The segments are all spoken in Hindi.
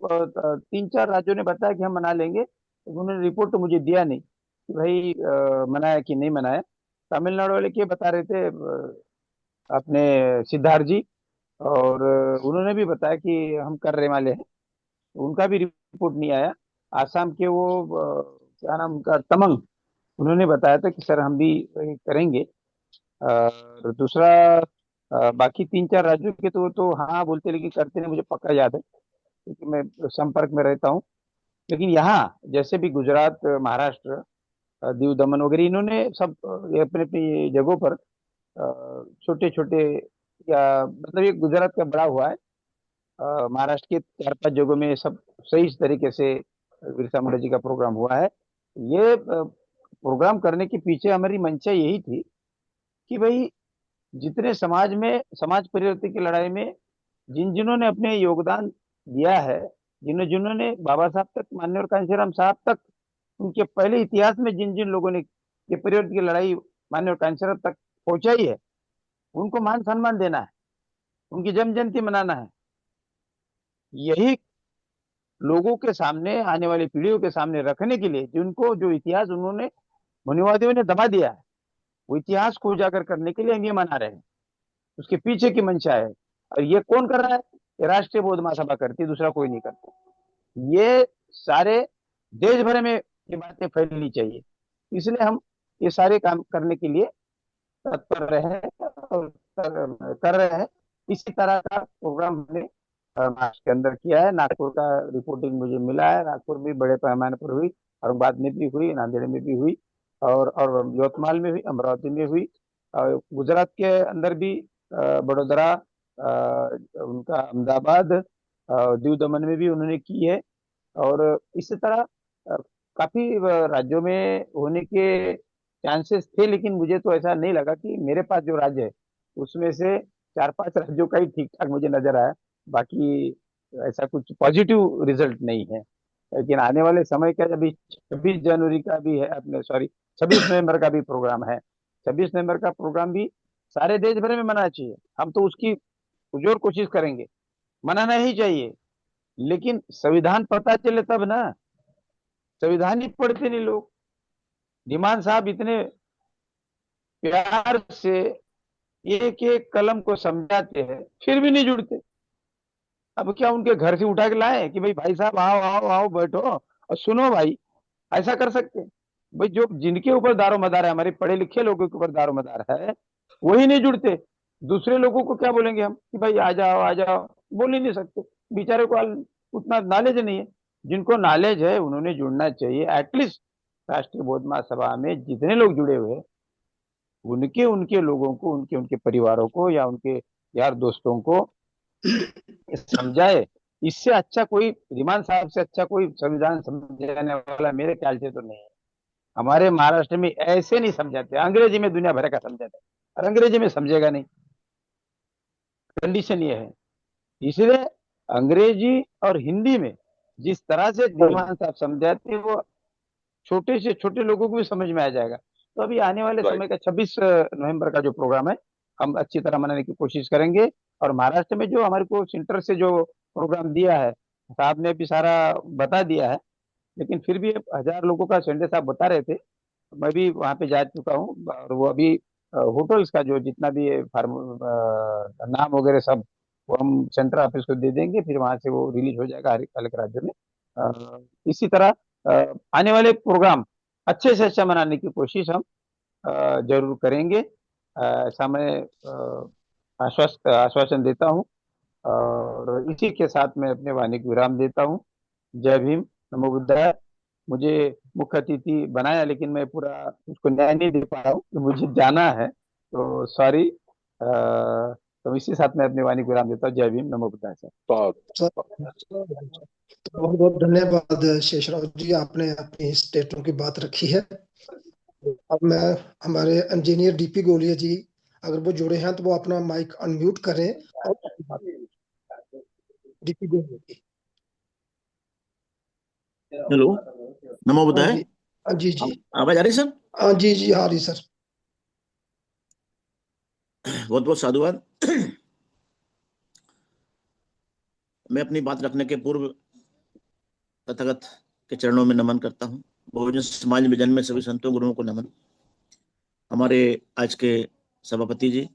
तीन चार राज्यों ने बताया कि हम मना लेंगे, तो उन्होंने रिपोर्ट तो मुझे दिया नहीं कि भाई मनाया कि नहीं मनाया। तमिलनाडु वाले के बता रहे थे अपने सिद्धार्थ जी, और उन्होंने भी बताया कि हम करने वाले हैं। उनका भी रिपोर्ट नहीं आया। आसाम के वो क्या नाम उनका, तमंग, उन्होंने बताया था कि सर हम भी करेंगे। और दूसरा बाकी तीन चार राज्यों के तो हाँ बोलते, लेकिन करते नहीं, मुझे पक्का याद है क्योंकि मैं संपर्क में रहता हूँ। लेकिन यहाँ जैसे भी गुजरात, महाराष्ट्र, दीव दमन वगैरह, इन्होंने सब ये अपने अपनी जगहों पर छोटे छोटे, या मतलब ये गुजरात का बड़ा हुआ है, महाराष्ट्र के चार पांच जगहों में सब सही तरीके से बिरसा मुंडा जी का प्रोग्राम हुआ है। ये प्रोग्राम करने के पीछे हमारी मंशा यही थी कि भाई जितने समाज में, समाज परिवर्तन की लड़ाई में जिन जिन्होंने अपने योगदान दिया है, जिन्होंने बाबा साहब तक, माननीय कांशीराम साहब तक, उनके पहले इतिहास में जिन जिन लोगों ने ये परिवर्तन की लड़ाई माननीय कांशीराम तक पहुंचाई है, उनको मान सम्मान देना है, उनकी जन्म जयंती मनाना है। यही लोगों के सामने, आने वाली पीढ़ियों के सामने रखने के लिए, जिनको जो इतिहास उन्होंने मनुवादियों ने दबा दिया है, वो इतिहास को उजागर करने के लिए हम ये मना रहे हैं। उसके पीछे की मंशा है। और ये कौन कर रहा है? ये राष्ट्रीय बौद्ध महासभा करती है, दूसरा कोई नहीं करता। ये सारे देश भर में ये बातें फैलनी चाहिए, इसलिए हम ये सारे काम करने के लिए तत्पर रहे और कर रहे हैं। इसी तरह का प्रोग्राम हमने महाराष्ट्र के अंदर किया है। नागपुर का रिपोर्टिंग मुझे मिला है, नागपुर में बड़े पैमाने पर हुई, औरंगाबाद में भी हुई, नांदेड़ में भी हुई, और यवतमाल में हुई, अमरावती में हुई, और गुजरात के अंदर भी बड़ोदरा, उनका अहमदाबाद, दीव दमन में भी उन्होंने की है। और इसी तरह अ, काफी राज्यों में होने के चांसेस थे, लेकिन मुझे तो ऐसा नहीं लगा कि मेरे पास जो राज्य है उसमें से चार पांच राज्यों का ही ठीक ठाक मुझे नजर आया। बाकी ऐसा कुछ पॉजिटिव रिजल्ट नहीं है। लेकिन आने वाले समय का, अभी 26 जनवरी का भी है, अपने सॉरी 26 नवंबर का भी प्रोग्राम है। 26 नवंबर का प्रोग्राम भी सारे देश भर में मनाना चाहिए। हम तो उसकी पुरजोर कोशिश करेंगे, मनाना ही चाहिए। लेकिन संविधान पता चले तब ना। संविधान ही पढ़ते नहीं लोग। धीमान साहब इतने प्यार से एक एक कलम को समझाते हैं, फिर भी नहीं जुड़ते। अब क्या उनके घर से उठा के लाए कि भाई, भाई साहब आओ आओ आओ बैठो और सुनो भाई? ऐसा कर सकते? भाई जो जिनके ऊपर दारो मदार है, हमारे पढ़े लिखे लोगों के ऊपर दारो मदार है, वही नहीं जुड़ते। दूसरे लोगों को क्या बोलेंगे हम कि भाई आ जाओ आ जाओ? बोल ही नहीं सकते। बेचारे को उतना नॉलेज नहीं है। जिनको नॉलेज है उन्होंने जुड़ना चाहिए। एटलीस्ट राष्ट्रीय बौद्ध महासभा में जितने लोग जुड़े हुए हैं, उनके उनके लोगों को, उनके उनके परिवारों को, या उनके यार दोस्तों को समझाए। इससे अच्छा कोई, रिमान साहब से अच्छा कोई संविधान समझाने वाला मेरे ख्याल से तो नहीं है। हमारे महाराष्ट्र में ऐसे नहीं समझाते, अंग्रेजी में दुनिया भर का समझाते हैं, और अंग्रेजी में समझेगा नहीं। कंडीशन ये है। इसलिए अंग्रेजी और हिंदी में जिस तरह से धीमान साहब समझाते हैं, वो छोटे से छोटे लोगों को भी समझ में आ जाएगा। तो अभी आने वाले राइट। समय का 26 नवंबर का जो प्रोग्राम है, हम अच्छी तरह मनाने की कोशिश करेंगे। और महाराष्ट्र में जो हमारे को सेंटर से जो प्रोग्राम दिया है, साहब ने भी सारा बता दिया है। लेकिन फिर भी 1000 लोगों का संडे साहब बता रहे थे, मैं भी वहाँ पे जा चुका हूँ। और वो अभी होटल्स का जो जितना भी फार्म नाम वगैरह सब, वो हम सेंट्रल ऑफिस को दे देंगे, फिर वहाँ से वो रिलीज हो जाएगा हर एक अलग राज्य में। इसी तरह आने वाले प्रोग्राम अच्छे से अच्छा मनाने की कोशिश हम जरूर करेंगे। ऐसा मैं आश्वासन देता हूँ। और इसी के साथ मैं अपने वाणी को विराम देता हूँ। जय भीम, नमो बुद्धाय। मुझे मुख्य अतिथि बनाया, लेकिन मैं पूरा उसको न्याय नहीं दे पा रहा हूँ, तो मुझे जाना है, तो सॉरी। तो इसी साथ मैं अपनी वाणी को विराम देता हूँ। जय भीम, नमो बुद्धाय सर। बहुत सर, बहुत बहुत धन्यवाद शेषराव जी, आपने अपनी स्टेटों की बात रखी है। अब मैं, हमारे इंजीनियर डीपी गोलिया जी अगर वो जुड़े हैं तो वो अपना माइक अनम्यूट करें और डीपी गोलिया जी। हेलो, नमो हाँ बुद्धाय। जी, हाँ जी जी, आवाज आ रही सर? हाँ जी जी, हाँ जी सर। बहुत बहुत साधुवाद। मैं अपनी बात रखने के पूर्व तथागत के चरणों में नमन करता हूँ। बहुजन समाज में जन्मे सभी संतों गुरुओं को नमन। हमारे आज के सभापति जी,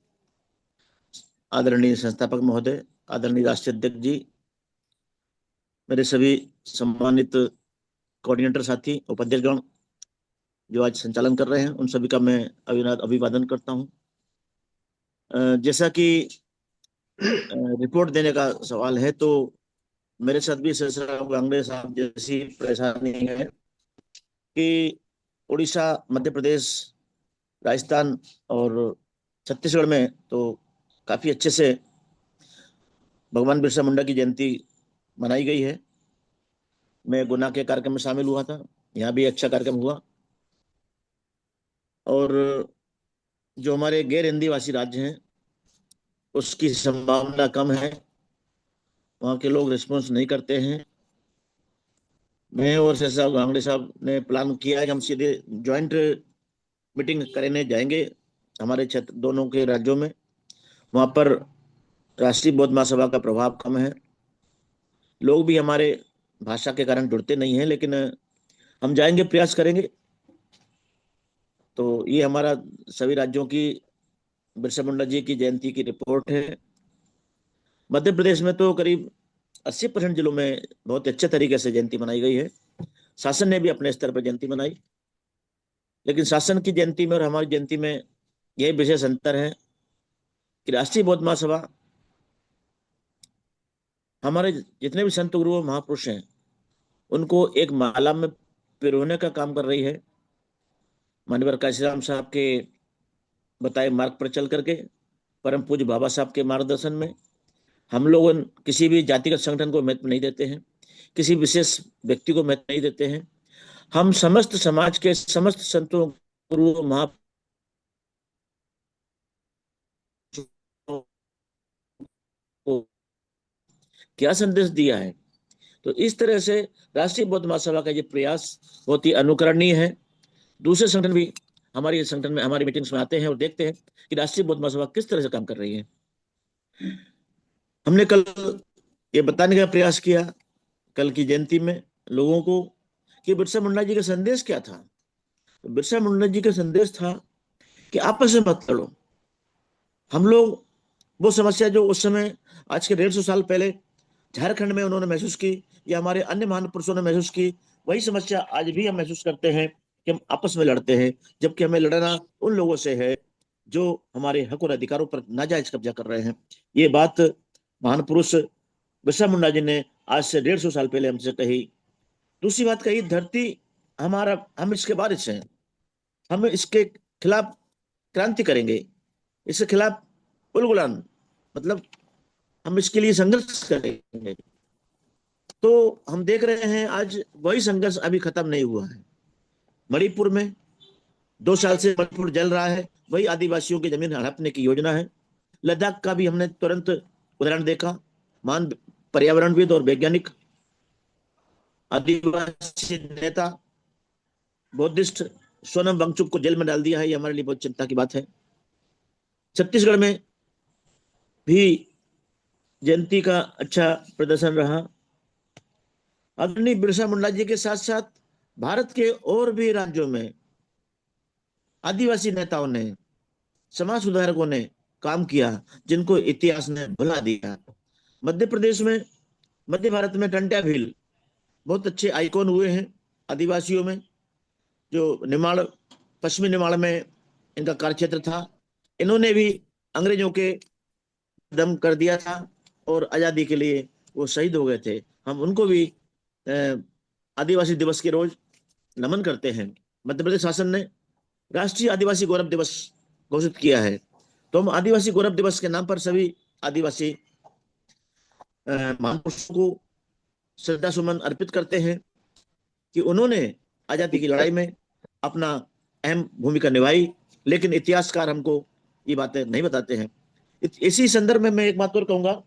आदरणीय संस्थापक महोदय, आदरणीय राष्ट्रीय अध्यक्ष जी, मेरे सभी सम्मानित कोऑर्डिनेटर साथी, उपाध्यक्षगण जो आज संचालन कर रहे हैं, उन सभी का मैं अभिवादन करता हूँ। जैसा कि रिपोर्ट देने का सवाल है, तो मेरे साथ भी शेषराव गांगड़े साहब जैसी परेशानी है कि उड़ीसा, मध्य प्रदेश, राजस्थान और छत्तीसगढ़ में तो काफी अच्छे से भगवान बिरसा मुंडा की जयंती मनाई गई है। मैं गुना के कार्यक्रम में शामिल हुआ था, यहाँ भी अच्छा कार्यक्रम हुआ। और जो हमारे गैर हिंदी भाषी राज्य हैं उसकी संभावना कम है, वहाँ के लोग रिस्पॉन्स नहीं करते हैं। मैं और शेषराव गांगड़े साहब ने प्लान किया है कि हम सीधे ज्वाइंट मीटिंग करने जाएंगे हमारे क्षेत्र दोनों के राज्यों में। वहाँ पर राष्ट्रीय बौद्ध महासभा का प्रभाव कम है, लोग भी हमारे भाषा के कारण जुड़ते नहीं हैं, लेकिन हम जाएंगे, प्रयास करेंगे। तो ये हमारा सभी राज्यों की बिरसा मुंडा जी की जयंती की रिपोर्ट है। मध्य प्रदेश में तो करीब 80% जिलों में बहुत अच्छे तरीके से जयंती मनाई गई है। शासन ने भी अपने स्तर पर जयंती मनाई, लेकिन शासन की जयंती में और हमारी जयंती में यह विशेष अंतर है कि राष्ट्रीय बौद्ध महासभा हमारे जितने भी संत गुरु महापुरुष हैं उनको एक माला में पिरोने का काम कर रही है। माननीय काशीराम साहब के बताए मार्ग पर चल करके, परम पूज्य बाबा साहब के मार्गदर्शन में हम लोग किसी भी जातिगत संगठन को महत्व नहीं देते हैं, किसी विशेष व्यक्ति को महत्व नहीं देते हैं। हम समस्त समाज के समस्त संतों गुरुओं महापुरुषों को क्या संदेश दिया है। तो इस तरह से राष्ट्रीय बौद्ध महासभा का ये प्रयास बहुत ही अनुकरणीय है। दूसरे संगठन भी हमारे संगठन में, हमारी मीटिंग्स में आते हैं और देखते हैं कि राष्ट्रीय बौद्ध महासभा किस तरह से काम कर रही है। हमने कल ये बताने का प्रयास किया, कल की जयंती में, लोगों को कि बिरसा मुंडा जी का संदेश क्या था। तो बिरसा मुंडा जी का संदेश था कि आपस में मत लड़ो। हम लोग वो समस्या जो उस समय आज के 150 साल पहले झारखंड में उन्होंने महसूस की या हमारे अन्य महान पुरुषों ने महसूस की, वही समस्या आज भी हम महसूस करते हैं कि हम आपस में लड़ते हैं, जबकि हमें लड़ना उन लोगों से है जो हमारे हक और अधिकारों पर नाजायज कब्जा कर रहे हैं। ये बात महान पुरुष बिरसा मुंडा जी ने आज से 150 साल पहले हमसे कही। दूसरी बात कही, धरती हमारा, हम इसके वारिस हैं, हम इसके खिलाफ क्रांति करेंगे, इसके खिलाफ उलगुलान, मतलब हम इसके लिए संघर्ष करेंगे। तो हम देख रहे हैं आज वही संघर्ष अभी खत्म नहीं हुआ है। मणिपुर में 2 साल से मणिपुर जल रहा है, वही आदिवासियों की जमीन हड़पने की योजना है। लद्दाख का भी हमने तुरंत उदाहरण देखा। महान पर्यावरणविद और वैज्ञानिक आदिवासी नेता बौद्धिस्ट सोनम वांगचुक को जेल में डाल दिया है, ये हमारे लिए बहुत चिंता की बात है। छत्तीसगढ़ में भी जयंती का अच्छा प्रदर्शन रहा। आदरणीय बिरसा मुंडा जी के साथ साथ भारत के और भी राज्यों में आदिवासी नेताओं ने, समाज सुधारकों ने काम किया, जिनको इतिहास ने भुला दिया। मध्य प्रदेश में, मध्य भारत में टंट्या भील बहुत अच्छे आइकॉन हुए हैं आदिवासियों में। जो निमाड़, पश्चिमी निमाड़ में इनका कार्यक्षेत्र था, इन्होंने भी अंग्रेजों के दम कर दिया था और आजादी के लिए वो शहीद हो गए थे। हम उनको भी आदिवासी दिवस के रोज नमन करते हैं। मध्य प्रदेश शासन ने राष्ट्रीय आदिवासी गौरव दिवस घोषित किया है, तो हम आदिवासी गौरव दिवस के नाम पर सभी आदिवासी महापुरुषों को श्रद्धा सुमन अर्पित करते हैं कि उन्होंने आजादी की लड़ाई में अपना अहम भूमिका निभाई, लेकिन इतिहासकार हमको ये बातें नहीं बताते हैं। इसी संदर्भ में मैं एक बात और कहूंगा।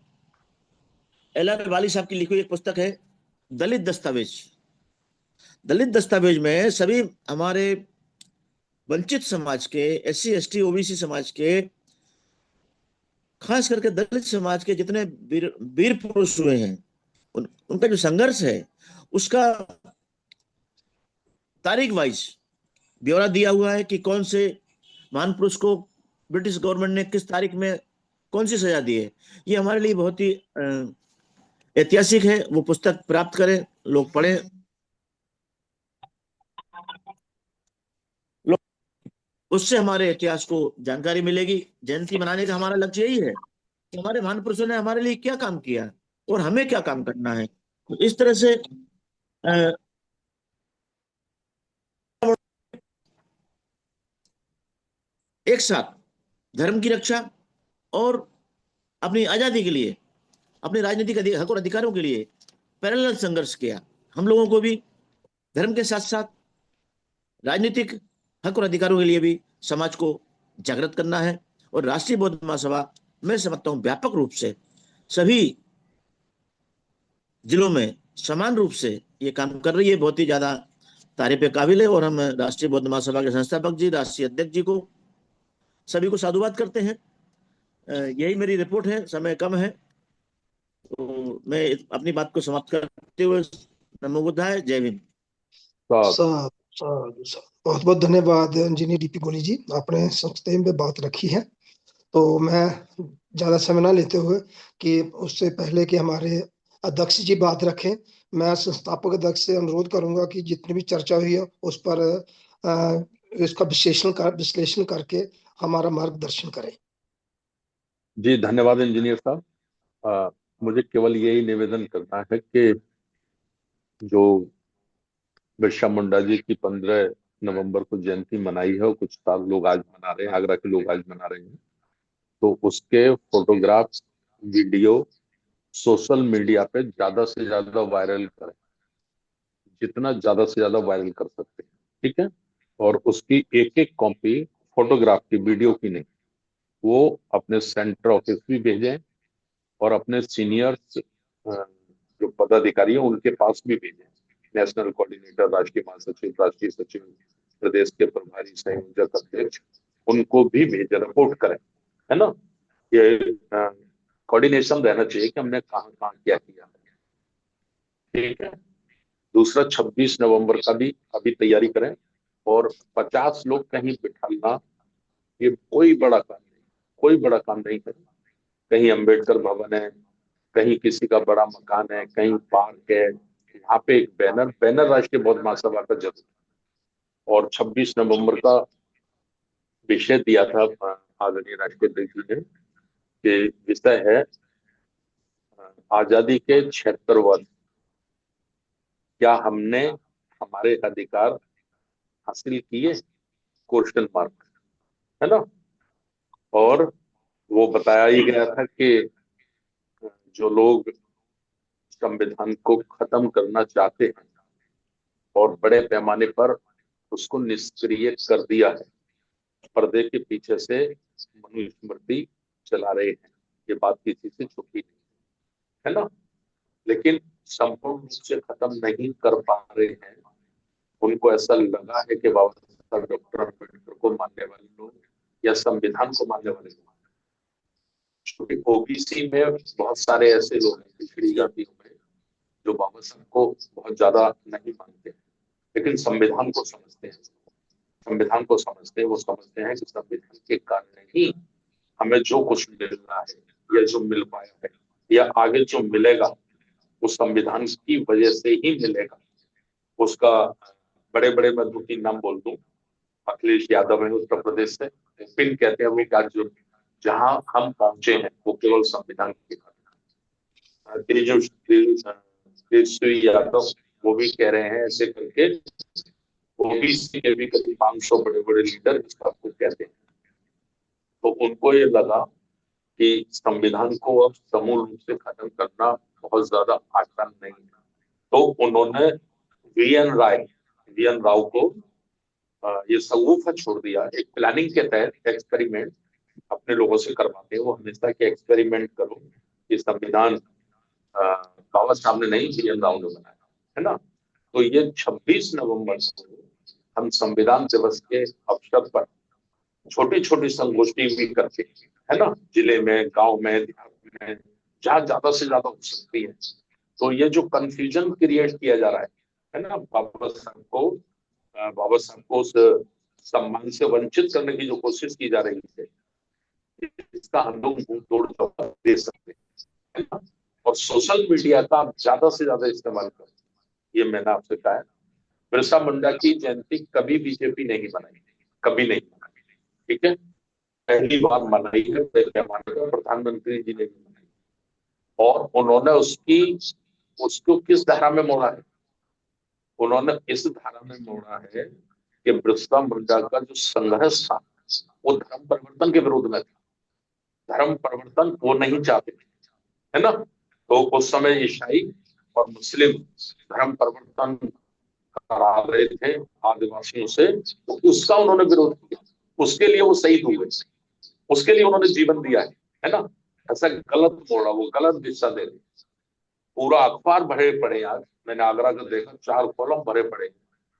LR वाली साहब की लिखी हुई एक पुस्तक है दलित दस्तावेज। दलित दस्तावेज में सभी हमारे वंचित समाज के, SC ST OBC समाज के, खास करके दलित समाज के जितने वीर पुरुष हुए हैं, उनका जो संघर्ष है उसका तारीख वाइज ब्यौरा दिया हुआ है कि कौन से महान पुरुष को ब्रिटिश गवर्नमेंट ने किस तारीख में कौन सी सजा दी है। ये हमारे लिए बहुत ही ऐतिहासिक है। वो पुस्तक प्राप्त करें, लोग पढ़ें, उससे हमारे इतिहास को जानकारी मिलेगी। जयंती मनाने का हमारा लक्ष्य यही है कि हमारे महान पुरुषों ने हमारे लिए क्या काम किया और हमें क्या काम करना है। तो इस तरह से एक साथ धर्म की रक्षा और अपनी आजादी के लिए, अपने राजनीतिक हक और अधिकारों के लिए पैरेलल संघर्ष किया। हम लोगों को भी धर्म के साथ साथ राजनीतिक हक और अधिकारों के लिए भी समाज को जागृत करना है। और राष्ट्रीय बौद्ध महासभा मैं समझता हूं व्यापक रूप से सभी जिलों में समान रूप से ये काम कर रही है, बहुत ही ज्यादा तारीफ काबिल है। और हम राष्ट्रीय बौद्ध महासभा के संस्थापक जी, राष्ट्रीय अध्यक्ष जी को, सभी को साधुवाद करते हैं। यही मेरी रिपोर्ट है, समय कम है तो मैं अपनी बात को समाप्त करते हुए नमो बुद्धाय, जय भीम। साहब बहुत बहुत धन्यवाद इंजीनियर डीपी गोली जी, आपने संक्षेप में बात रखी है। तो मैं ज्यादा समय ना लेते हुए कि उससे पहले कि हमारे अध्यक्ष जी बात रखें, मैं संस्थापक अध्यक्ष से अनुरोध करूंगा कि जितनी भी चर्चा हुई है उस पर इसका विश्लेषण करके हमारा मार्गदर्शन करें। जी धन्यवाद इंजीनियर साहब। मुझे केवल यही निवेदन करना है कि जो बिरसा मुंडा जी की 15 नवंबर को जयंती मनाई है और कुछ साल लोग आज मना रहे हैं, आगरा के लोग आज मना रहे हैं, तो उसके फोटोग्राफ्स, वीडियो सोशल मीडिया पे ज्यादा से ज्यादा वायरल करें, जितना ज्यादा से ज्यादा वायरल कर सकते हैं, ठीक है। और उसकी एक एक कॉपी, फोटोग्राफ की, वीडियो की नहीं, वो अपने सेंटर ऑफिस भी भेजें और अपने सीनियर्स जो पदाधिकारी हैं उनके पास भी भेजें। नेशनल कोऑर्डिनेटर, राष्ट्रीय महासचिव, राष्ट्रीय सचिव, प्रदेश के प्रभारी, संयोजक, अध्यक्ष, उनको भी भेजें, रिपोर्ट करें, है ना। ये कोऑर्डिनेशन रहना चाहिए कि हमने कहाँ कहाँ क्या किया, ठीक है। दूसरा, 26 नवंबर का भी अभी तैयारी करें और 50 लोग कहीं बिठाना, ये कोई बड़ा काम नहीं, कोई बड़ा काम नहीं है। कहीं अंबेडकर भवन है, कहीं किसी का बड़ा मकान है, कहीं पार्क है, यहाँ पे एक बैनर राष्ट्रीय बौद्ध महासभा का जरूर। और 26 नवंबर का विषय दिया था आदरणीय राष्ट्रीय अध्यक्ष जी ने, कि विषय है आजादी के 76 वर्ष, क्या हमने हमारे अधिकार हासिल किए, क्वेश्चन मार्क, है ना। और वो बताया ही गया था कि जो लोग संविधान को खत्म करना चाहते हैं और बड़े पैमाने पर उसको निष्क्रिय कर दिया है, पर्दे के पीछे से मनुस्मृति चला रहे हैं, ये बात किसी से छुपी नहीं, है ना। लेकिन संपूर्ण रूप से खत्म नहीं कर पा रहे हैं। उनको ऐसा लगा है कि बाबा साहब डॉक्टर अम्बेडकर को मानने वाले लोग या संविधान को मानने वाले लोग, ओबीसी में बहुत सारे ऐसे लोग हैं, पिछड़ी जातियों में, जो बाबा साहब को बहुत ज्यादा नहीं मानते, लेकिन संविधान को समझते हैं, संविधान को समझते हैं। वो समझते हैं कि संविधान के कारण ही हमें जो कुछ मिल रहा है या जो मिल पाया है या आगे जो मिलेगा वो संविधान की वजह से ही मिलेगा। उसका बड़े बड़े, मैं 2-3 नाम बोल दूं, अखिलेश यादव है उत्तर प्रदेश से, पिन कहते हैं वो, क्या जो जहां हम पहुंचे हैं वो केवल संविधान के कारण। तेजस्वी यादव वो भी कह रहे हैं, ऐसे करके ओबीसी के भी करीब 500 बड़े बड़े लीडर इस बात को कहते हैं। तो उनको ये लगा कि संविधान को अब समूल रूप से खत्म करना बहुत ज्यादा आसान नहीं है, तो उन्होंने वीएन राव को ये सगुफा छोड़ दिया। एक प्लानिंग के तहत एक्सपेरिमेंट अपने लोगों से करवाते हैं, वो हमेशा के एक्सपेरिमेंट करो, ये संविधान बाबा साहब ने नहीं, वीएन राव ने बनाया, है ना। तो ये 26 नवंबर को हम संविधान दिवस के अवसर पर छोटी छोटी संगोष्ठी भी करते हैं, है ना, जिले में, गांव में, देहात में, जहां ज्यादा से ज्यादा हो सकती है, तो ये जो कंफ्यूजन क्रिएट किया जा रहा है ना, बाबा साहब को उस सम्मान से वंचित करने की जो कोशिश की जा रही है, इसका हम लोग मुंह तोड़ जवाब दे सकते हैं, है ना। और सोशल मीडिया का आप ज्यादा से ज्यादा इस्तेमाल करें, ये मैंने आपसे कहा है। बिरसा मुंडा की जयंती कभी बीजेपी नहीं मनाई, कभी नहीं मनाई, ठीक है। पहली बार मनाई है बड़े पैमाने पर, प्रधानमंत्री जी ने भी मनाई, और उन्होंने उसको किस धारा में मोड़ा है? उन्होंने इस धारा में मोड़ा है कि बिरसा मुंडा का जो संघर्ष था वो धर्म परिवर्तन के विरोध में था। धर्म परिवर्तन वो नहीं चाहते थे, है ना। तो उस समय ईसाई और मुस्लिम धर्म परिवर्तन करा रहे थे आदिवासियों से, तो उसका उन्होंने विरोध किया, उसके लिए वो शहीद हुए, उसके लिए उन्होंने जीवन दिया है ना। ऐसा गलत मोड़ा, वो गलत दिशा दे रही। पूरा अखबार भरे पड़े, आज मैंने आगरा का देखा, 4 कॉलम भरे पड़े,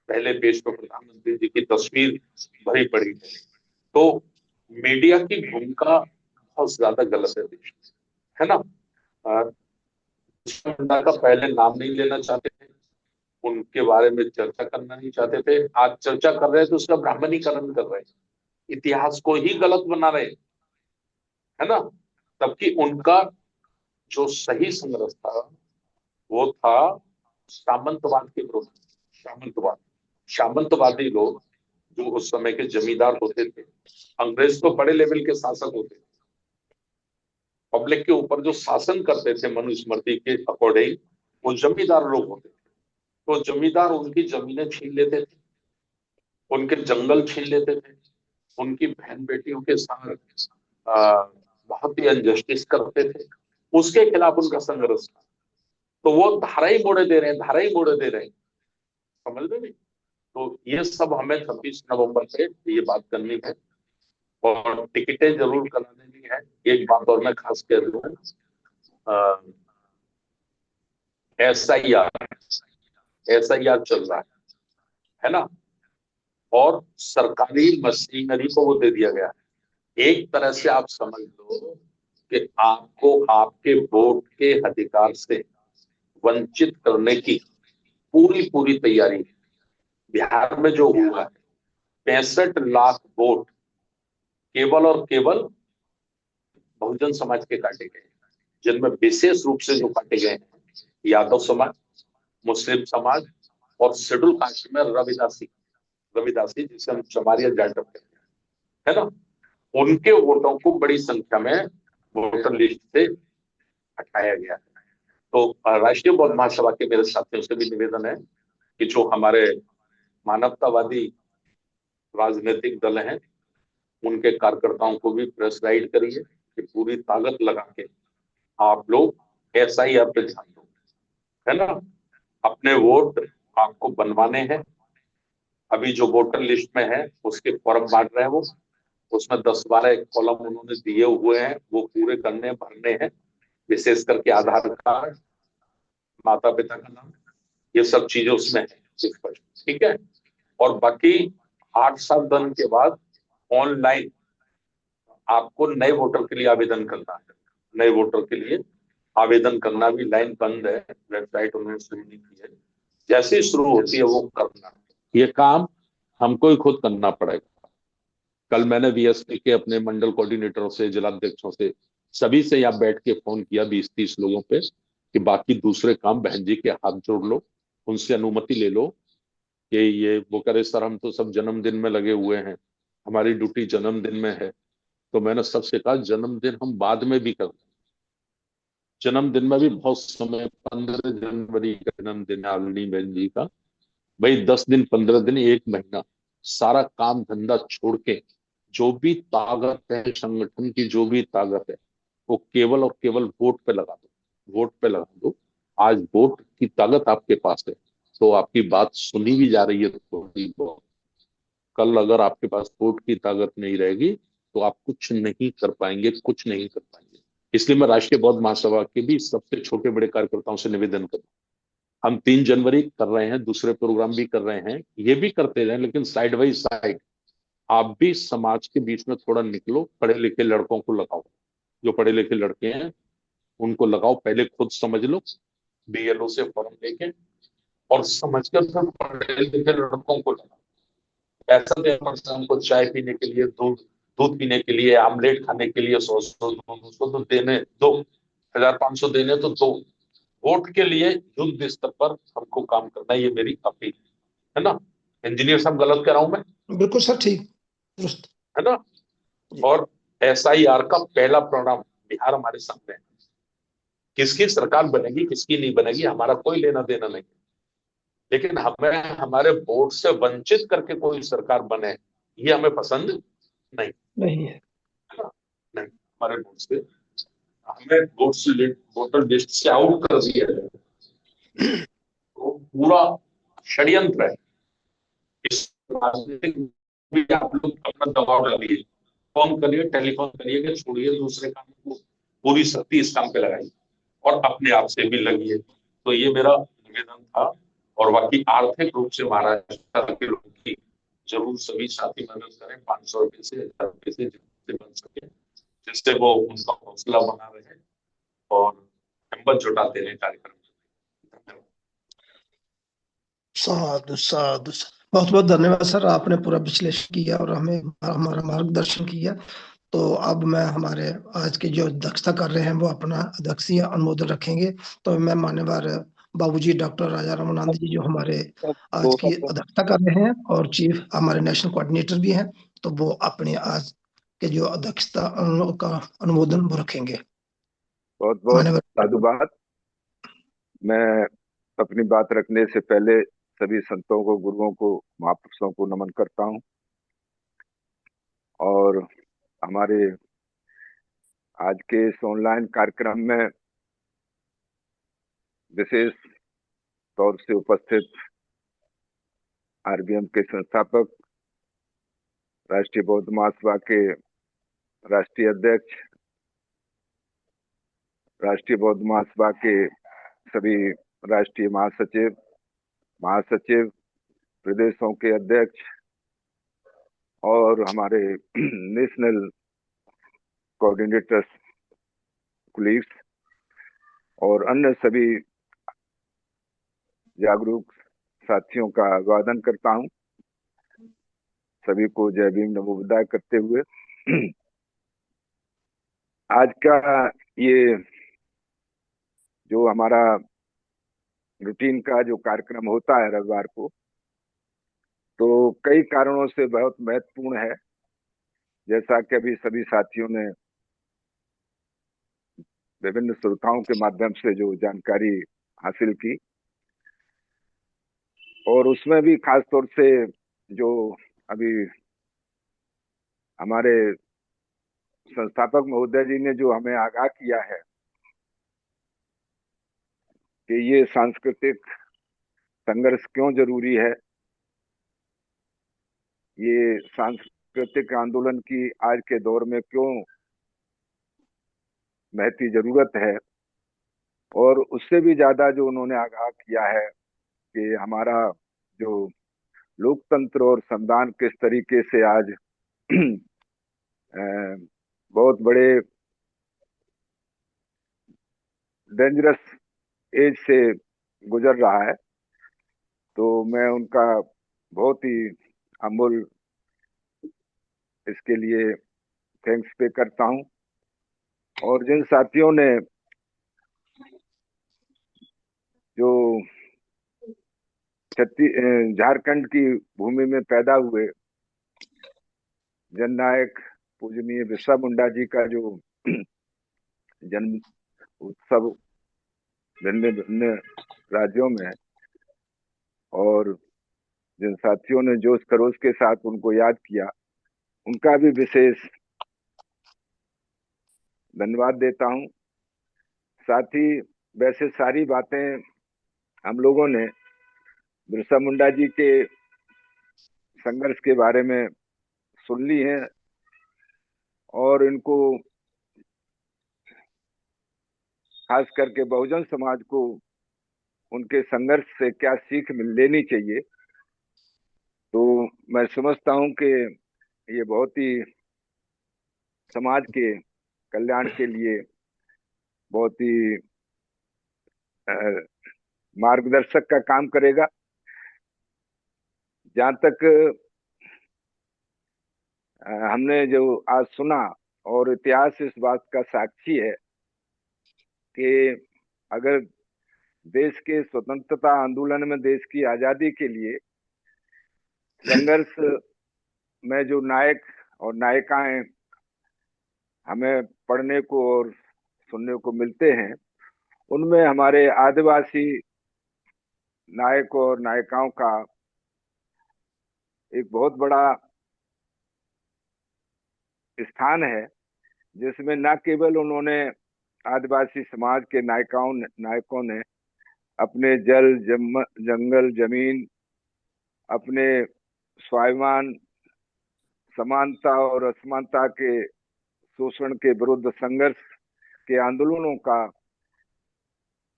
पहले पेज पर प्रधानमंत्री जी की तस्वीर भरी पड़ी। तो मीडिया की भूमिका बहुत ज्यादा गलत है ना। का पहले नाम नहीं लेना चाहते थे, उनके बारे में चर्चा करना नहीं चाहते थे। आज चर्चा कर रहे हैं तो उसका ब्राह्मणीकरण कर रहे हैं, इतिहास को ही गलत बना रहे हैं, है ना। तबकि उनका जो सही संघर्ष था वो था सामंतवाद के विरोध। सामंतवादी लोग जो उस समय के जमींदार होते थे, अंग्रेज तो बड़े लेवल के शासक होते थे, पब्लिक के ऊपर जो शासन करते थे मनुस्मृति के अकॉर्डिंग, वो जमींदार लोग होते थे। तो जमींदार उनकी जमीनें छीन लेते थे, उनके जंगल छीन लेते थे, उनकी बहन बेटियों के साथ बहुत ही अनजस्टिस करते थे, उसके खिलाफ उनका संघर्ष था। तो वो धारा ही मोड़े दे रहे हैं, धारा ही मोड़े दे रहे हैं, समझ रहे नहीं। तो ये सब हमें 26 नवंबर से ये बात करनी है, और टिकटें जरूर करा देनी है। एक बात और मैं खास कह दूं, एसआईआर चल रहा है ना, और सरकारी मशीनरी को वो दे दिया गया है। एक तरह से आप समझ लो कि आपको आपके वोट के अधिकार से वंचित करने की पूरी पूरी तैयारी है। बिहार में जो हुआ है, 65 लाख वोट केवल और केवल बहुजन समाज के काटे गए, जिनमें विशेष रूप से जो काटे गए हैं यादव समाज, मुस्लिम समाज और शेड्यूल कास्ट में रविदासी जिसे हम चमारिया जाटव कहते हैं, है ना। उनके वोटों को बड़ी संख्या में वोटर लिस्ट से हटाया गया है। तो राष्ट्रीय बौद्ध महासभा के मेरे साथियों से भी निवेदन है कि जो हमारे मानवतावादी राजनीतिक दल हैं, उनके कार्यकर्ताओं को भी प्रेसराइट करिए कि पूरी ताकत लगा के आप लोग एसआईआर पे ध्यान दो, है ना। अपने वोट आपको बनवाने हैं। अभी जो वोटर लिस्ट में है उसके फॉर्म बांट रहे हैं, वो उसमें 10-12 कॉलम उन्होंने दिए हुए हैं, वो पूरे करने भरने हैं। विशेष करके आधार कार्ड, माता पिता का नाम, ये सब चीजें उसमें है, ठीक है। और बाकी 8 साल दिन के बाद ऑनलाइन आपको नए वोटर के लिए आवेदन करना है। नए वोटर के लिए आवेदन करना भी, लाइन बंद है, वेबसाइट उन्होंने शुरू नहीं की है, जैसे ही शुरू होती है वो करना। ये काम हमको ही खुद करना पड़ेगा। कल मैंने वीएसपी के अपने मंडल कोऑर्डिनेटरों से, जिलाध्यक्षों से, सभी से यहाँ बैठ के फोन किया 20-30 लोगों पे, कि बाकी दूसरे काम बहन जी के हाथ जोड़ लो, उनसे अनुमति ले लो कि ये वो करे। सर हम तो सब जन्मदिन में लगे हुए हैं, हमारी ड्यूटी जन्मदिन में है। तो मैंने सबसे कहा जन्मदिन हम बाद में भी करते, जन्मदिन में भी बहुत समय, 15 जनवरी का जन्मदिन है आलिनी बहन जी का, भाई 10 दिन 15 दिन 1 महीना सारा काम धंधा छोड़ के जो भी ताकत है संगठन की, जो भी ताकत है, वो केवल और केवल वोट पे लगा दो, वोट पे लगा दो। आज वोट की ताकत आपके पास है तो आपकी बात सुनी भी जा रही है थोड़ी बहुत। कल अगर आपके पास वोट की ताकत नहीं रहेगी तो आप कुछ नहीं कर पाएंगे, कुछ नहीं कर पाएंगे। इसलिए मैं राष्ट्रीय बौद्ध महासभा के भी सबसे छोटे बड़े कार्यकर्ताओं से निवेदन करूँ, हम 3 जनवरी कर रहे हैं, दूसरे प्रोग्राम भी कर रहे हैं, ये भी करते रहे, लेकिन साइड बाई साइड आप भी समाज के बीच में थोड़ा निकलो, पढ़े लिखे लड़कों को लगाओ, जो पढ़े लिखे लड़के हैं उनको लगाओ, पहले खुद समझ लो, बीएलओ से फॉर्म लेके और समझकर फिर पढ़े लिखे लड़कों को लगा पैसा देना पड़ता है हमको चाय पीने के लिए, दूध दूध पीने के लिए, आमलेट खाने के लिए 100 200 तो देने दो, 1500 देने तो दो। वोट के लिए युद्ध स्तर पर हमको काम करना है, ये मेरी अपील है ना। इंजीनियर साहब गलत कह रहा हूं मैं? बिल्कुल सर, ठीक, दुरुस्त। है ना। और एसआईआर का पहला परिणाम बिहार हमारे सामने है। किसकी सरकार बनेगी किसकी नहीं बनेगी हमारा कोई लेना देना नहीं, लेकिन हमें हमारे वोट से वंचित करके कोई सरकार बने ये हमें पसंद नहीं नहीं है। है ना। नहीं, हमारे वोट से हमें वोटर लिस्ट से आउट कर दिया है। तो पूरा षड्यंत्र है। इस राजनीतिक भी आप लोग अपना दबाव डालिए, फोन करिए, टेलीफोन करिए कि छोड़िए दूसरे काम को, पूरी शक्ति इस काम पे लगाइए और अपने आप से भी लगिए। तो ये मेरा निवेदन था। और बाकी आर्थिक रूप से महाराष्ट्र के लोगों की जरूर सभी साथी मदद करें, 500 रुपए से 1000 रुपए से जितने बन सके, जिससे वो उनका हौसला बना रहे और हिम्मत जुटाते रहे कार्यक्रम में। धन्यवाद। साधु साधु। बहुत बहुत धन्यवाद सर, आपने पूरा विश्लेषण किया और हमें हमारा मार्गदर्शन किया। तो अब मैं हमारे आज के जो अध्यक्षता कर रहे हैं वो अपना अध्यक्षीय अनुमोदन रखेंगे। तो मैं मान्यवर बाबूजी डॉक्टर राजा रमानंद जी जो हमारे आज की अध्यक्षता कर रहे हैं और चीफ हमारे नेशनल कोऑर्डिनेटर भी हैं, तो वो अपने आज के जो अध्यक्षता का अनुमोदन वो रखेंगे। बहुत बहुत मान्यवर साधुवाद। मैं अपनी बात रखने से पहले सभी संतों को, गुरुओं को, महापुरुषों को नमन करता हूं और हमारे आज के इस ऑनलाइन कार्यक्रम में विशेष तौर से उपस्थित आरबीएम के संस्थापक, राष्ट्रीय बौद्ध महासभा के राष्ट्रीय अध्यक्ष, राष्ट्रीय बौद्ध महासभा के सभी राष्ट्रीय महासचिव, प्रदेशों के अध्यक्ष और हमारे नेशनल कोऑर्डिनेटर्स, कुलीग्स और अन्य सभी जागरूक साथियों का अभिवादन करता हूं। सभी को जय भीम नमो बुद्धाय करते हुए आज का ये जो हमारा रूटीन का जो कार्यक्रम होता है रविवार को, तो कई कारणों से बहुत महत्वपूर्ण है। जैसा कि अभी सभी साथियों ने विभिन्न श्रोताओं के माध्यम से जो जानकारी हासिल की, और उसमें भी खास तौर से जो अभी हमारे संस्थापक महोदय जी ने जो हमें आगाह किया है कि ये सांस्कृतिक संघर्ष क्यों जरूरी है, ये सांस्कृतिक आंदोलन की आज के दौर में क्यों महती जरूरत है, और उससे भी ज्यादा जो उन्होंने आगाह किया है कि हमारा जो लोकतंत्र और संविधान किस तरीके से आज बहुत बड़े डेंजरस एज से गुजर रहा है। तो मैं उनका बहुत ही अमूल इसके लिए थैंक्स पे करता हूं। और जिन साथियों ने जो झारखंड की भूमि में पैदा हुए जननायक पूजनीय बिरसा मुंडा जी का जो जन्म उत्सव भिन्न भिन्न राज्यों में है, और जिन साथियों ने जोश खरोश के साथ उनको याद किया, उनका भी विशेष धन्यवाद देता हूं। साथ ही वैसे सारी बातें हम लोगों ने बिरसा मुंडा जी के संघर्ष के बारे में सुन ली है, और इनको खास करके बहुजन समाज को उनके संघर्ष से क्या सीख मिल लेनी चाहिए। तो मैं समझता हूं कि ये बहुत ही समाज के कल्याण के लिए बहुत ही मार्गदर्शक का काम करेगा। जहां तक हमने जो आज सुना और इतिहास इस बात का साक्षी है कि अगर देश के स्वतंत्रता आंदोलन में, देश की आजादी के लिए संघर्ष में जो नायक और नायिकाएं हमें पढ़ने को और सुनने को मिलते हैं, उनमें हमारे आदिवासी नायक और नायिकाओं का एक बहुत बड़ा स्थान है, जिसमें न केवल उन्होंने, आदिवासी समाज के नायकों ने अपने जल जंगल जमीन, अपने स्वाभिमान, समानता और असमानता के शोषण के विरुद्ध संघर्ष के आंदोलनों का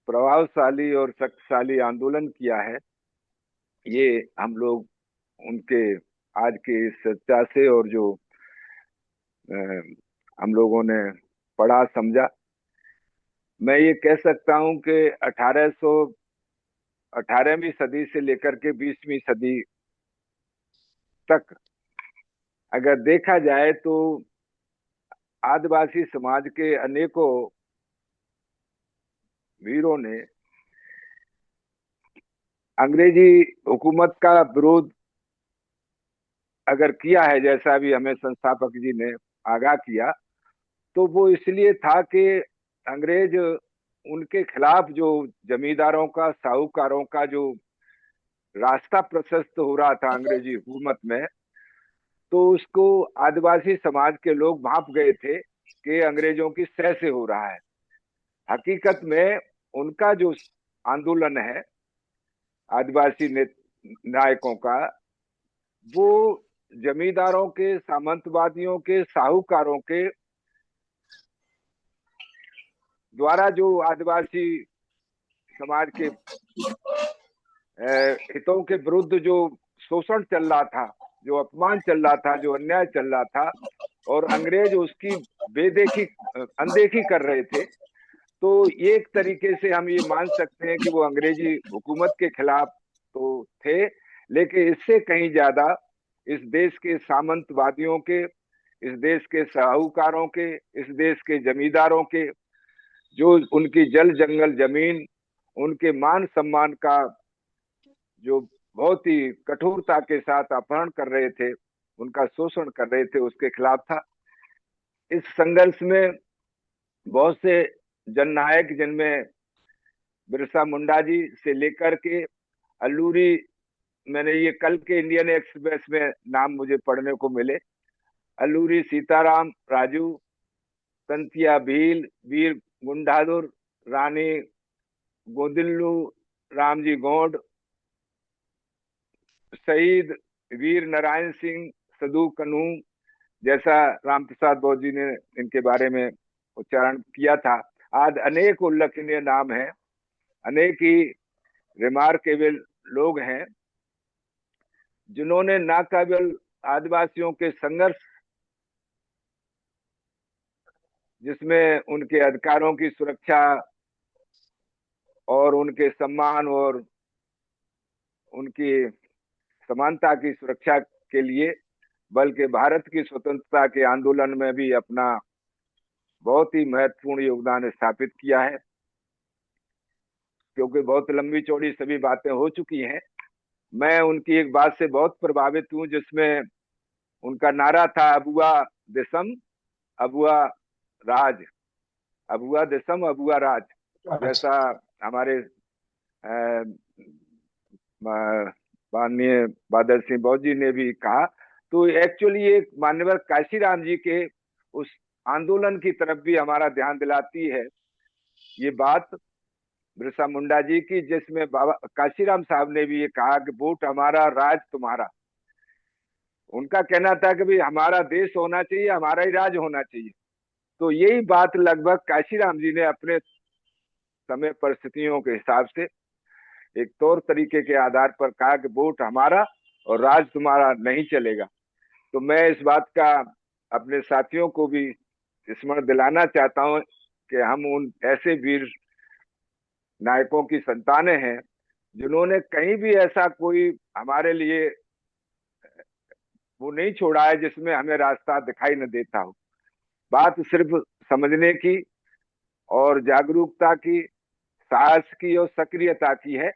प्रभावशाली और शक्तिशाली आंदोलन किया है। ये हम लोग उनके आज के इस चर्चा से और जो हम लोगों ने पढ़ा समझा, मैं ये कह सकता हूं कि 18वीं सदी से लेकर के 20वीं सदी तक अगर देखा जाए तो आदिवासी समाज के अनेकों वीरों ने अंग्रेजी हुकूमत का विरोध अगर किया है, जैसा भी हमें संस्थापक जी ने आगाह किया, तो वो इसलिए था कि अंग्रेज उनके खिलाफ जो जमींदारों का, साहूकारों का जो रास्ता प्रशस्त हो रहा था अंग्रेजी हुकूमत में, तो उसको आदिवासी समाज के लोग भांप गए थे कि अंग्रेजों की सह से हो रहा है। हकीकत में उनका जो आंदोलन है आदिवासी नायकों का, वो जमींदारों के, सामंतवादियों के, साहूकारों के द्वारा जो आदिवासी समाज के हितों के विरुद्ध जो शोषण चल रहा था, जो अपमान चल रहा था, जो अन्याय चल रहा था, और अंग्रेज उसकी अनदेखी कर रहे थे, तो एक तरीके से हम ये मान सकते हैं कि वो अंग्रेजी हुकूमत के खिलाफ तो थे, लेकिन इससे कहीं ज्यादा इस देश के सामंतवादियों के, इस देश के साहूकारों के, इस देश के जमींदारों के, जो उनकी जल जंगल जमीन, उनके मान सम्मान का जो बहुत ही कठोरता के साथ अपहरण कर रहे थे, उनका शोषण कर रहे थे, उसके खिलाफ था। इस संघर्ष में बहुत से जननायक, जिनमें बिरसा मुंडा जी से लेकर के अल्लूरी, मैंने ये कल के इंडियन एक्सप्रेस में नाम मुझे पढ़ने को मिले, अल्लूरी सीताराम राजू, तंतिया भील, वीर गुंडाधुर, रानी गोदिल्लू, रामजी गौंड, शहीद वीर नारायण सिंह, सदू कनू, जैसा राम प्रसाद बौद्ध जी ने इनके बारे में उच्चारण किया था। आज अनेक उल्लेखनीय नाम हैं, अनेक ही रिमार्केबल लोग हैं जिन्होंने न केवल आदिवासियों के संघर्ष, जिसमें उनके अधिकारों की सुरक्षा और उनके सम्मान और उनकी समानता की सुरक्षा के लिए, बल्कि भारत की स्वतंत्रता के आंदोलन में भी अपना बहुत ही महत्वपूर्ण योगदान स्थापित किया है। क्योंकि बहुत लंबी चौड़ी सभी बातें हो चुकी हैं, मैं उनकी एक बात से बहुत प्रभावित हूं, जिसमें उनका नारा था, अबुआ दिसम अबुआ राज, अबुआ दिसम अबुआ राज, जैसा हमारे माननीय बादल सिंह बौद्ध जी ने भी कहा। तो एक्चुअली ये मान्यवर काशीराम जी के उस आंदोलन की तरफ भी हमारा ध्यान दिलाती है ये बात बिरसा मुंडा जी की, जिसमें बाबा काशीराम साहब ने भी ये कहा कि वोट हमारा, राज तुम्हारा। उनका कहना था कि भाई हमारा देश होना चाहिए, हमारा ही राज होना चाहिए। तो यही बात लगभग काशीराम जी ने अपने समय परिस्थितियों के हिसाब से एक तौर तरीके के आधार पर कहा कि वोट हमारा और राज तुम्हारा नहीं चलेगा। तो मैं इस बात का अपने साथियों को भी स्मरण दिलाना चाहता हूं कि हम उन ऐसे वीर नायकों की संतानें हैं, जिन्होंने कहीं भी ऐसा कोई हमारे लिए वो नहीं छोड़ा है जिसमें हमें रास्ता दिखाई न देता हो। बात सिर्फ समझने की और जागरूकता की, साहस की और सक्रियता की है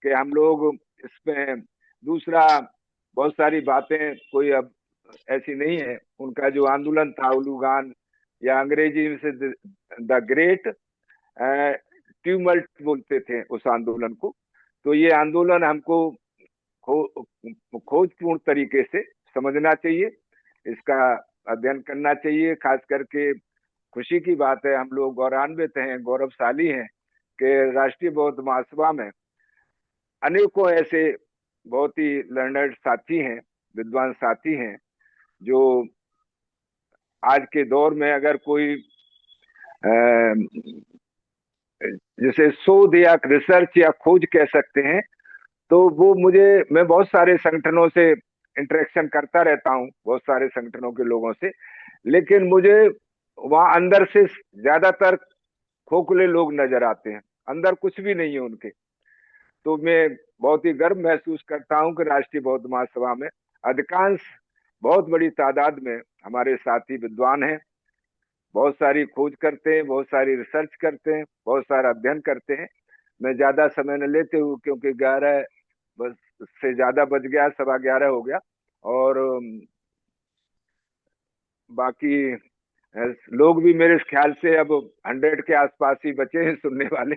कि हम लोग इसमें दूसरा बहुत सारी बातें कोई अब ऐसी नहीं है। उनका जो आंदोलन था उलूगान, या अंग्रेजी में से द ग्रेट ट्यूमल्ट बोलते थे उस आंदोलन को। तो ये आंदोलन हमको खोजपूर्ण तरीके से समझना चाहिए, इसका अध्ययन करना चाहिए। खास करके खुशी की बात है, हम लोग गौरवान्वित हैं, गौरवशाली हैं कि राष्ट्रीय बौद्ध महासभा में अनेकों ऐसे बहुत ही लर्नर्ड साथी हैं, विद्वान साथी हैं, जो आज के दौर में अगर कोई जैसे शोध या रिसर्च या खोज कह सकते हैं, तो वो मैं बहुत सारे संगठनों से इंटरेक्शन करता रहता हूँ, बहुत सारे संगठनों के लोगों से, लेकिन मुझे वहां अंदर से ज्यादातर खोखले लोग नजर आते हैं, अंदर कुछ भी नहीं है उनके। तो मैं बहुत ही गर्व महसूस करता हूं कि राष्ट्रीय बौद्ध महासभा में अधिकांश बहुत बड़ी तादाद में हमारे साथी विद्वान हैं, बहुत सारी खोज करते हैं, बहुत सारी रिसर्च करते हैं, बहुत सारा अध्ययन करते हैं। मैं ज्यादा समय न लेते हुए, क्योंकि 11 बस से ज्यादा बज गया, 11:15 हो गया, और बाकी लोग भी मेरे ख्याल से अब 100 के आसपास ही बचे हैं सुनने वाले।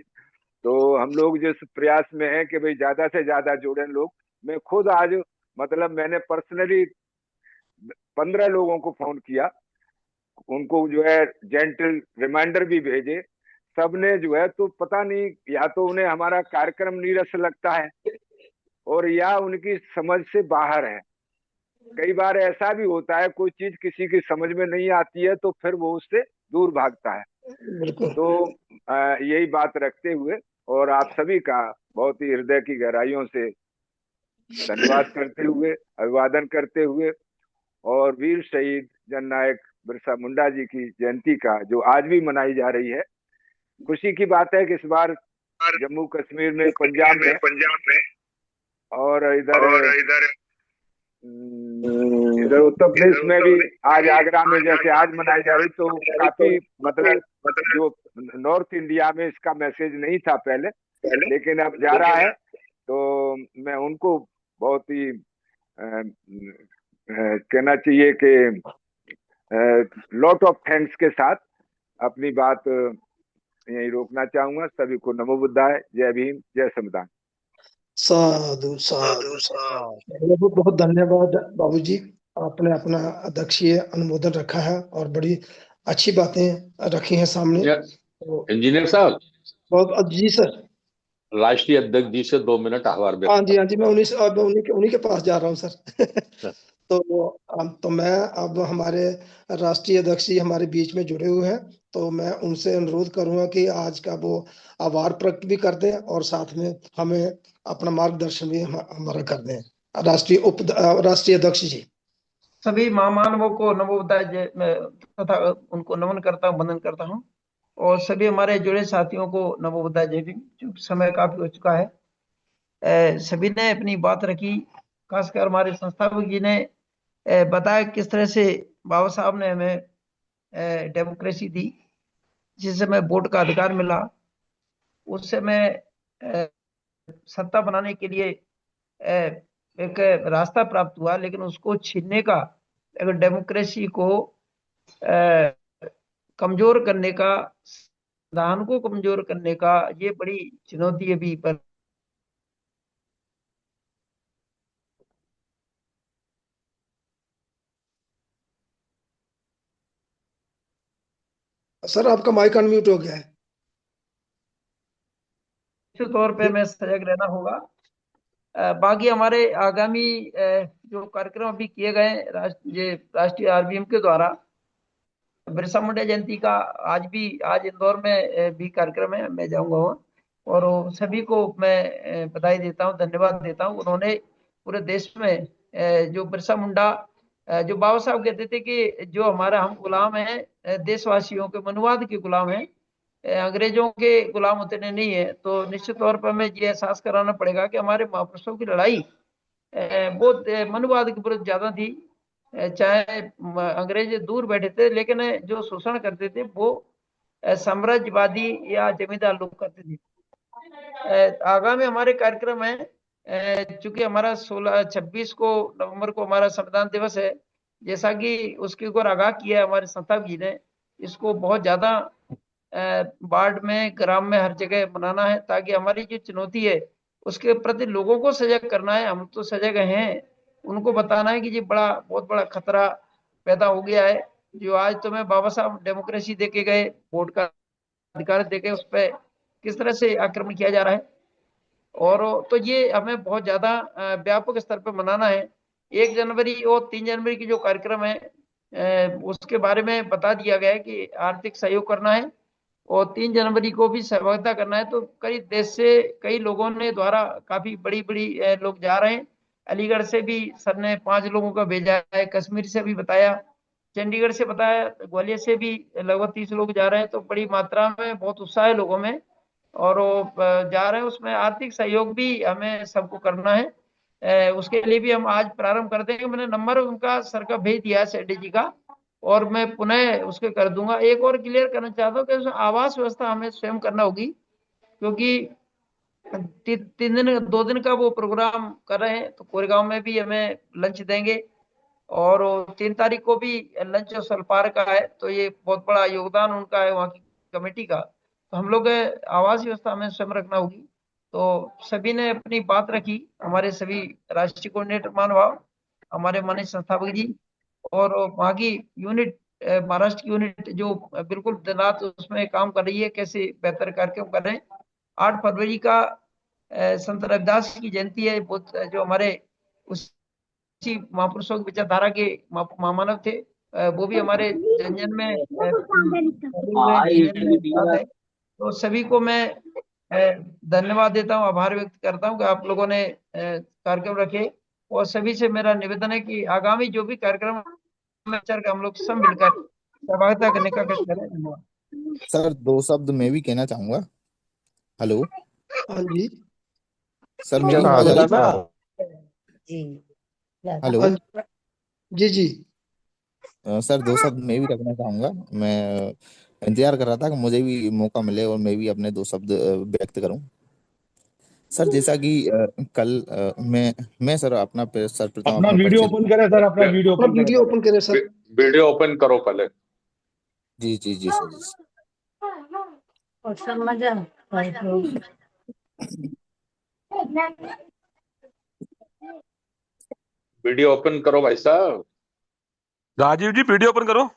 तो हम लोग जिस प्रयास में हैं कि भाई ज्यादा से ज्यादा जुड़े लोग, मैं खुद आज मतलब मैंने पर्सनली 15 लोगों को फोन किया, उनको जो है जेंटल रिमाइंडर भी भेजे। सबने जो है, तो पता नहीं, या तो उन्हें हमारा कार्यक्रम नीरस लगता है और या उनकी समझ से बाहर है। कई बार ऐसा भी होता है, कोई चीज किसी की समझ में नहीं आती है तो फिर वो उससे दूर भागता है। तो यही बात रखते हुए और आप सभी का बहुत ही हृदय की गहराइयों से धन्यवाद करते हुए, अभिवादन करते हुए, और वीर शहीद जननायक बिरसा मुंडा जी की जयंती का जो आज भी मनाई जा रही है, खुशी की बात है कि इस बार जम्मू कश्मीर में, पंजाब में और इधर उत्तर प्रदेश में भी आज आगरा में जैसे आज मनाई जा रही, तो काफी मतलब जो नॉर्थ इंडिया में इसका मैसेज नहीं था पहले, लेकिन अब जा रहा है। तो मैं उनको बहुत ही कहना चाहिए कि लॉट ऑफ थैंक्स के साथ अपनी बात यही रोकना चाहूंगा। सभी को नमो बुद्धाय, जय भीम, जय संविधान। साधु साधु साधु। बहुत बहुत धन्यवाद बाबूजी, आपने अपना अध्यक्षीय अनुमोदन रखा है और बड़ी अच्छी बातें रखी हैं सामने। इंजीनियर साहब, बहुत जी सर, राष्ट्रीय अध्यक्ष जी से 2 मिनट आभार व्यक्त। हाँ जी, हाँ जी, मैं उन्हीं के पास जा रहा हूँ सर। तो मैं अब हमारे राष्ट्रीय अध्यक्ष जी हमारे बीच में जुड़े हुए हैं, तो मैं उनसे अनुरोध करूंगा कि आज का वो आभार प्रकट भी कर दें और साथ में हमें अपना मार्गदर्शन भी हमारा कर दें। राष्ट्रीय अध्यक्ष जी। सभी महामानवों को नमो बुद्धाय तथा उनको नमन करता हूँ, वंदन करता हूँ, और सभी हमारे जुड़े साथियों को नमो बुद्धाय जय भीम। समय काफी हो चुका है, सभी ने अपनी बात रखी, खासकर हमारे संस्थापक जी ने बताया किस तरह से बाबा साहब ने हमें डेमोक्रेसी दी, जिससे हमें वोट का अधिकार मिला, उससे हमें सत्ता बनाने के लिए एक रास्ता प्राप्त हुआ, लेकिन उसको छीनने का, अगर डेमोक्रेसी को कमजोर करने का, संविधान को कमजोर करने का, ये बड़ी चुनौती अभी पर। सर आपका माइक अनम्यूट हो गया है। निश्चित तौर पे मैं सजग रहना होगा। बाकी हमारे आगामी जो कार्यक्रम अभी किए गए राष्ट्रीय आरबीएम के द्वारा, बिरसा मुंडा जयंती का आज इंदौर में भी कार्यक्रम है, मैं जाऊंगा वहाँ, और सभी को मैं बधाई देता हूँ, धन्यवाद देता हूँ। उन्होंने पूरे देश में जो बिरसा मुंडा, जो बाबा साहब कहते थे कि जो हम गुलाम हैं, देशवासियों के मनुवाद के गुलाम हैं, अंग्रेजों के गुलाम उतने नहीं है, तो निश्चित तौर पर हमें ये एहसास कराना पड़ेगा कि हमारे महापुरुषों की लड़ाई बहुत मनुवाद के विरुद्ध ज्यादा थी। चाहे अंग्रेज दूर बैठे थे, लेकिन जो शोषण करते थे वो साम्राज्यवादी या जमींदार लोग करते थे। आगामी हमारे कार्यक्रम है, चूंकि हमारा 26 को नवंबर को हमारा संविधान दिवस है, जैसा कि उसके ऊपर आगाह किया है हमारे संस्थापक जी ने, इसको बहुत ज्यादा वार्ड में, ग्राम में, हर जगह मनाना है, ताकि हमारी जो चुनौती है उसके प्रति लोगों को सजग करना है। हम तो सजग हैं, उनको बताना है कि ये बहुत बड़ा खतरा पैदा हो गया है। जो आज तुम्हें बाबा साहब डेमोक्रेसी देके गए, वोट का अधिकार देके, उस पर किस तरह से आक्रमण किया जा रहा है। और तो ये हमें बहुत ज्यादा व्यापक स्तर पर मनाना है। 1 जनवरी और 3 जनवरी की जो कार्यक्रम है उसके बारे में बता दिया गया है कि आर्थिक सहयोग करना है, और 3 जनवरी को भी सहभागिता करना है। तो कई देश से कई लोगों ने द्वारा, काफी बड़ी बड़ी लोग जा रहे हैं। अलीगढ़ से भी सर ने 5 लोगों का भेजा है, कश्मीर से भी बताया, चंडीगढ़ से बताया, ग्वालियर से भी लगभग 30 लोग जा रहे हैं। तो बड़ी मात्रा में बहुत उत्साह है लोगों में, और वो जा रहे हैं। उसमें आर्थिक सहयोग भी हमें सबको करना है। उसके लिए भी हम आज प्रारंभ कर देंगे। मैंने नंबर उनका सर का भेज दिया है, सेठी जी का, और मैं पुनः उसके कर दूंगा। एक और क्लियर करना चाहता हूँ कि उसमें आवास व्यवस्था हमें स्वयं करना होगी, क्योंकि 2 दिन का वो प्रोग्राम कर रहे हैं, तो कोरेगांव में भी हमें लंच देंगे, और 3 तारीख को भी लंच और सलपार का है। तो ये बहुत बड़ा योगदान उनका है, वहाँ की कमेटी का। तो हम लोग आवास व्यवस्था हमें स्वयं रखना होगी। तो सभी ने अपनी बात रखी, हमारे सभी राष्ट्रीय कोऑर्डिनेटर महानुभाव, हमारे माननीय संस्थापक जी, और वहाँ की यूनिट, महाराष्ट्र की यूनिट जो बिल्कुल दिन रात उसमें काम कर रही है, कैसे बेहतर कार्यक्रम कर रहे हैं। 8 फरवरी का संत रविदास की जयंती है, जो हमारे उसी महापुरुषों की विचारधारा के महामानव थे। वो भी हमारे जन जन में साथ है। तो सभी को मैं धन्यवाद देता हूँ, आभार व्यक्त करता हूँ कि आप लोगों ने कार्यक्रम रखे। और सभी से मेरा निवेदन है कि आगामी जो भी कार्यक्रम में हम लोग सब मिलकर सहभागिता करने का कष्ट करें। धन्यवाद। सर 2 शब्द मैं भी कहना चाहूंगा। हेलो। हाँ जी। सर मेरी आवाज आ रही है? जी हेलो। हाँ जी जी। सर 2 शब्द मैं भी रखना चाहूंगा। मैं इंतजार कर रहा था कि मुझे भी मौका मिले और मैं भी अपने 2 शब्द व्यक्त करूं। सर जैसा कि कल मैं सर सर्वप्रथम अपना अपना वीडियो परिचय। ओपन करें सर, अपना वीडियो अपना ओपन वीडियो करें। ओपन करें सर। वीडियो ओपन करो पहले। जी जी जी सर, जी सर। और सब मजा वीडियो ओपन करो भाई साहब। राजीव जी वीडियो ओपन करो।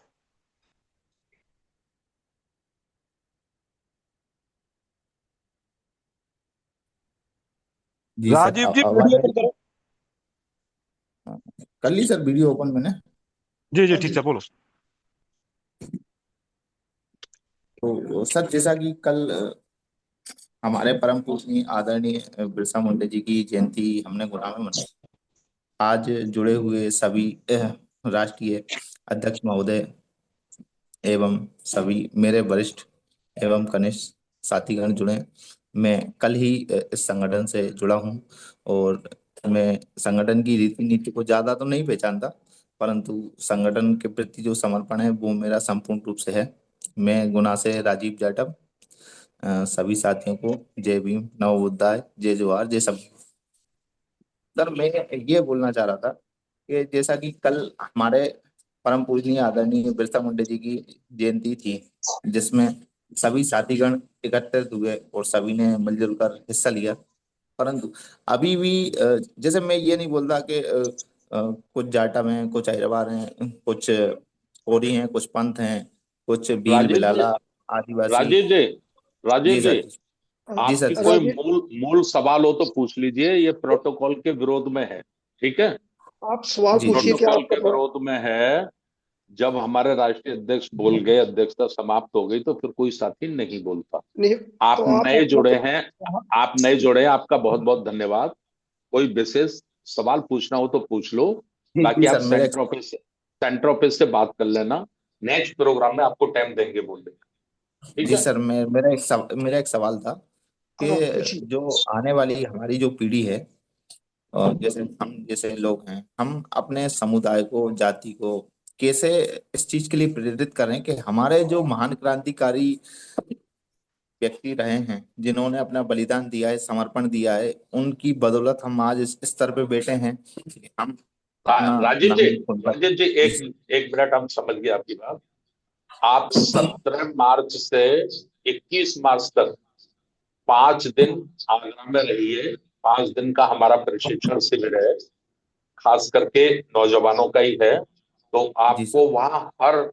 जी सर, राजीव जी आवाज वीडियो आ ओपन रही करो। है? कर ली सर वीडियो ओपन मैंने। जी जी ठीक है, बोलो। तो सर जैसा कि कल हमारे परम पूजनीय आदरणीय बिरसा मुंडा जी की जयंती हमने गुना में मनाई। आज जुड़े हुए सभी राष्ट्रीय अध्यक्ष महोदय एवं सभी मेरे वरिष्ठ एवं कनिष्ठ साथीगण जुड़े। मैं कल ही इस संगठन से जुड़ा हूं, और मैं संगठन की रीति नीति को ज्यादा तो नहीं पहचानता, परंतु संगठन के प्रति जो समर्पण है वो मेरा संपूर्ण रूप से है। मैं गुना से राजीव जाटव सभी साथियों को जय भीम, नमो बुद्धाय, जय जोहार, जय सब। सर मैं ये बोलना चाह रहा था कि जैसा कि कल हमारे परम पूजनीय आदरणीय बिरसा मुंडा जी की जयंती थी, जिसमें सभी साथीगण एकत्रित हुए और सभी ने मिलजुल कर हिस्सा लिया। परंतु अभी भी जैसे मैं ये नहीं बोलता कि कुछ जाटव हैं, कुछ अहिरवार हैं, कुछ कोरी हैं, कुछ पंथ हैं, कुछ भील राजीव जी, बिलाला आदिवासी। राजीव जी, राजीव जी जी, सर। जी सर। आपकी जी कोई सर। मूल सवाल हो तो पूछ लीजिए, ये प्रोटोकॉल के विरोध में है। ठीक है, आप सवाल जी पूछिए जी क्या प्रोटोकॉल के आपका। विरोध में है। जब हमारे राष्ट्रीय अध्यक्ष बोल गए, अध्यक्षता समाप्त हो गई, तो फिर कोई साथी नहीं बोलता। नहीं आप तो आप नए जुड़े अपना हैं, आप नए जुड़े हैं, आपका बहुत बहुत धन्यवाद। कोई विशेष सवाल पूछना हो तो पूछ लो, जी बाकी आप सर मेरे। सेंटर ऑफिस से बात कर लेना। नेक्स्ट प्रोग्राम में आपको टाइम देंगे बोलने। ठीक जी है। सर, मेरा एक सवाल था हाँ, कि पूछिए। जो आने वाली हमारी जो पीढ़ी है, और जैसे हम जैसे लोग हैं, हम अपने समुदाय को, जाति को कैसे इस चीज के लिए प्रेरित करें कि हमारे जो महान क्रांतिकारी व्यक्ति रहे हैं, जिन्होंने अपना बलिदान दिया है, समर्पण दिया है, उनकी बदौलत हम आज इस स्तर पे बैठे हैं कि हम अपना राजीव नाम जी, जी एक मिनट, हम समझ गए आपकी बात। आप 17 मार्च से 21 मार्च तक 5 दिन आगरा में रहिए। 5 दिन का हमारा प्रशिक्षण शिविर है, खास करके नौजवानों का ही है। तो जी आपको सर। वहां हर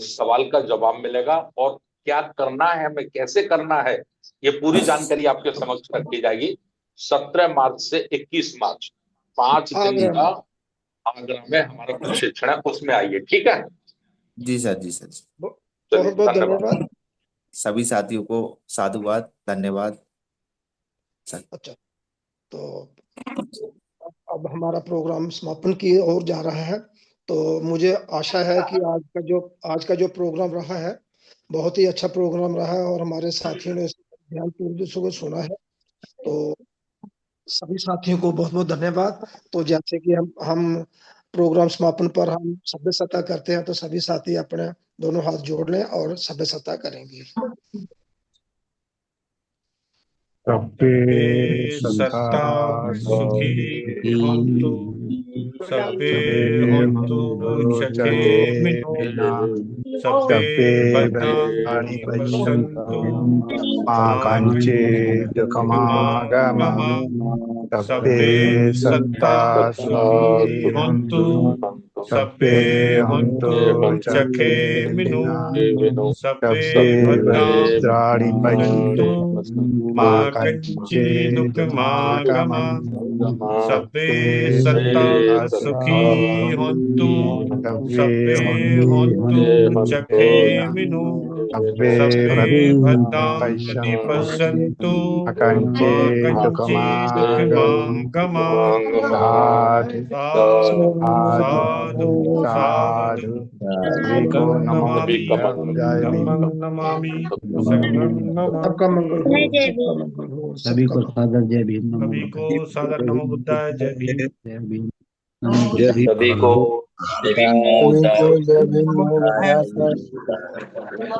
सवाल का जवाब मिलेगा, और क्या करना है, हमें कैसे करना है, ये पूरी जानकारी आपके समक्ष रखी जाएगी। 17 मार्च से 21 मार्च 5 दिन आगरा का में। आगरा में हमारा प्रशिक्षण है, उसमें आइए। ठीक है। जी सर। जी सर। चलिए, बहुत बहुत धन्यवाद। धन्यवाद। सभी साथियों को साधुवाद, धन्यवाद सर। अच्छा, तो अब हमारा प्रोग्राम समापन की ओर जा रहा है। तो मुझे आशा है कि आज का जो प्रोग्राम रहा है, बहुत ही अच्छा प्रोग्राम रहा है और हमारे साथियों ने ध्यानपूर्वक को सुना है। तो सभी साथियों को बहुत बहुत धन्यवाद। तो जैसे कि हम प्रोग्राम समापन पर हम सभ्य करते हैं, तो सभी साथी अपने दोनों हाथ जोड़ लें और सभ्य करेंगे। सभ्ये सत्ता सुखी हन्तु, सभ्ये हन्तु सुखिनो, सभ्ये भद्राणि पश्यन्तु मा कञ्चित् दुःखमागमः। सभ्ये सत्ता सुखी हन्तु, सभ्ये हन्तु सुखिनो, सभ्ये भद्राणि पश्यन्तु मा कञ्चित् दुःखमागमः। सभ्ये सत्ता सुखी हन्तु, सभ्ये हन्तु सुखिनो, सभ्ये भद्राणि पश्यन्तु मा कञ्चित् दुःखमागमः। साधु साधु एकं नमामि, धम्मं नमामि, संघं नमामि। सबका मंगल हो, जय सबका भीम। मंगल हो, सभी को सबका सादर जय भीम, नमो सभी को बुद्धाय। सादर नमो बुद्धाय, जय भीम। जय भीम, नमो जय भीम। सभी को बुद्धाय। सभी को जय भीम, नमो बुद्धाय।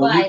बाय।